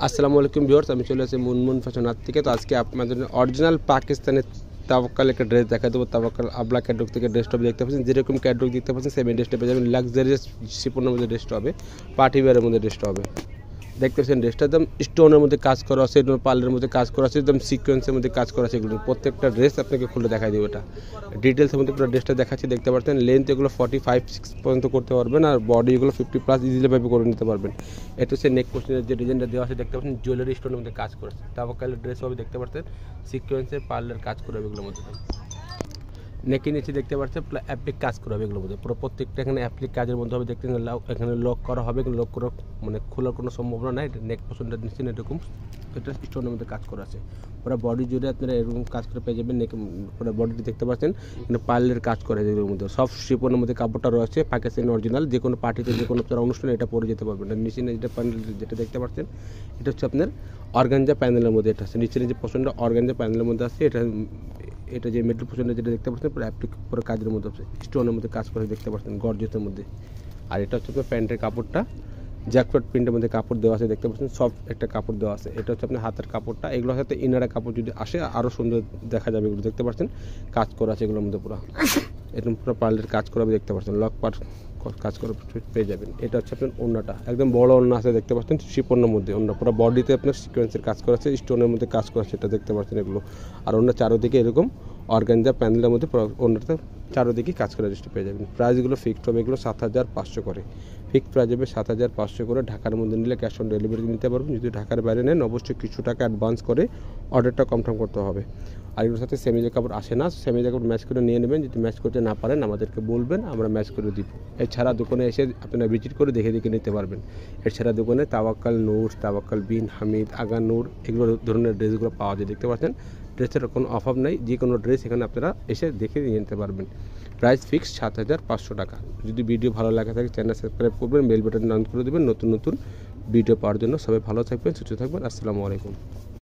আসসালামু আলাইকুম ভিউয়ার্স, আমি চলে আসছি মুনমুন ফ্যাশন হাট থেকে। তো আজকে আপনাদের অরিজিনাল পাকিস্তানের তাওয়াক্কাল একটা ড্রেস দেখা দেবো। তাওয়াক্কাল আবলা ক্যাটলগ থেকে ড্রেসটা দেখতে পাচ্ছেন, যেরকম ক্যাটলগ দেখতে পাচ্ছেন সেম ড্রেসটা পেয়ে যাবেন। লাক্সারিয়াস শিপনের মধ্যে ড্রেসটা হবে, পার্টি ওয়্যারের মধ্যে ড্রেসটা হবে। দেখতে পাচ্ছেন ড্রেসটা একদম স্টোনের মধ্যে কাজ করা আছে, একদম পার্লের মধ্যে কাজ করা আছে, একদম সিকোয়েন্সের মধ্যে কাজ করা আছে। এগুলো প্রত্যেকটা ড্রেস আপনাকে খুলে দেখাই দেবো। এটা ডিটেলসের মধ্যে পুরো ড্রেসটা দেখাচ্ছি, দেখতে পাচ্ছেন। লেন্থ এগুলো 45-6 পর্যন্ত করতে পারবেন, আর বডি এগুলো 50+ ইজিলিভাবে করে নিতে পারবেন। এটা হচ্ছে নেক পোর্শনের যে ডিজাইনটা দেওয়া আছে, দেখতে পাচ্ছেন জুয়েলারি স্টোনের মধ্যে কাজ করেছে। তাওয়াক্কালের ড্রেস হবে, দেখতে পাচ্ছেন সিকোয়েন্সের পার্লের কাজ করে হবে এগুলোর মধ্যে। নেকের নিচে দেখতে পাচ্ছেন পুরো অ্যাপ্লিক কাজ করা হবে এগুলোর মধ্যে, পুরো প্রত্যেকটা এখানে অ্যাপ্লিক কাজের মধ্যে হবে। দেখতে এখানে লক করা হবে, লক করা মানে খোলার কোনো সম্ভাবনা নাই। নেক পোর্শনটা নিচ্ছেন এরকম, এটা স্টোনের মধ্যে কাজ করা আছে। পুরো বডি জুড়ে আপনারা এরকম কাজ করে পেয়ে যাবেন। নেক পুরো বডিটি দেখতে পাচ্ছেন এখানে পার্লের কাজ করা আছে এগুলোর মধ্যে। সব শিপনের মধ্যে কাপড়টা রয়েছে পাকিস্তানি অরিজিনাল। যে কোনো পার্টিতে যে কোনো আপনার অনুষ্ঠানে এটা পরে যেতে পারবেন। নিচে যেটা প্যানেল যেটা দেখতে পাচ্ছেন এটা হচ্ছে আপনার অর্গানজা প্যানেলের মধ্যে। এটা আছে নিচে যে পোর্শনটা অর্গানজা প্যানেলের মধ্যে আছে। এটা যে মিডল পোর্শনটা যেটা দেখতে পাচ্ছেন পুরো অ্যাপ্লিক পুরো কাজের মধ্যে আছে, স্টোনের মধ্যে কাজ করে দেখতে পাচ্ছেন গর্জিয়াসের মধ্যে। আর এটা হচ্ছে আপনার প্যান্টের কাপড়টা জ্যাকফ্রুট প্রিন্টের মধ্যে কাপড় দেওয়া আছে, দেখতে পাচ্ছেন সফট একটা কাপড় দেওয়া আছে। এটা হচ্ছে আপনার হাতের কাপড়টা। এগুলোর সাথে ইনারের কাপড় যদি আসে আরও সুন্দর দেখা যাবে। এগুলো দেখতে পাচ্ছেন কাজ করা আছে এগুলোর মধ্যে পুরো একদম পুরো পার্লের কাজ করা দেখতে পাচ্ছেন, লক পার কাজ করে পেয়ে যাবেন। এটা হচ্ছে আপনার ওড়নাটা, একদম বড় ওড়না আছে, দেখতে পাচ্ছেন শিপনের মধ্যে। ওড়না পুরো বডিতে আপনার সিকোয়েন্সের কাজ করা আছে, স্টোনের মধ্যে কাজ করা আছে, এটা দেখতে পাচ্ছেন এগুলো। আর ওড়না চারোদিকে এরকম অর্গানজা প্যানেলের মধ্যে ওড়নাটা চারোদিকে কাজ করা জিনিসটা পেয়ে যাবেন। প্রাইসগুলো ফিক্সড হবে, এগুলো 7,500 করে ফিক্সড প্রাইস হবে 7,500 করে। ঢাকার মধ্যে নিলে ক্যাশ অন ডেলিভারি নিতে পারবেন। যদি ঢাকার বাইরে নেন অবশ্যই কিছু টাকা অ্যাডভান্স করে অর্ডারটা কনফার্ম করতে হবে। আর এগুলোর সাথে সেমিজের কাপড় আসে না, সেমিজের কাপড় ম্যাচ করে নিয়ে নেবেন। যদি ম্যাচ করতে না পারেন আমাদেরকে বলবেন, আমরা ম্যাচ করে দিব। এছাড়া দোকানে এসে আপনারা ভিজিট করে দেখে দেখে নিতে পারবেন। এছাড়া দোকানে তাওয়াক্কাল নূর, তাওয়াক্কাল বিন হামিদ, আগা নূর এগুলো ধরনের ড্রেসগুলো পাওয়া যায়, দেখতে পাচ্ছেন। ড্রেসের কোনো অভাব নাই, যে কোনো ড্রেস এখানে আপনারা এসে দেখে নিয়ে নিতে পারবেন। প্রাইস ফিক্স 7,500 টাকা। যদি ভিডিও ভালো লাগে থাকে চ্যানেল সাবস্ক্রাইব করবেন, বেল বাটন অন করে দেবেন নতুন নতুন ভিডিও পাওয়ার জন্য। সবাই ভালো থাকবেন, সুস্থ থাকবেন। আসসালামু আলাইকুম।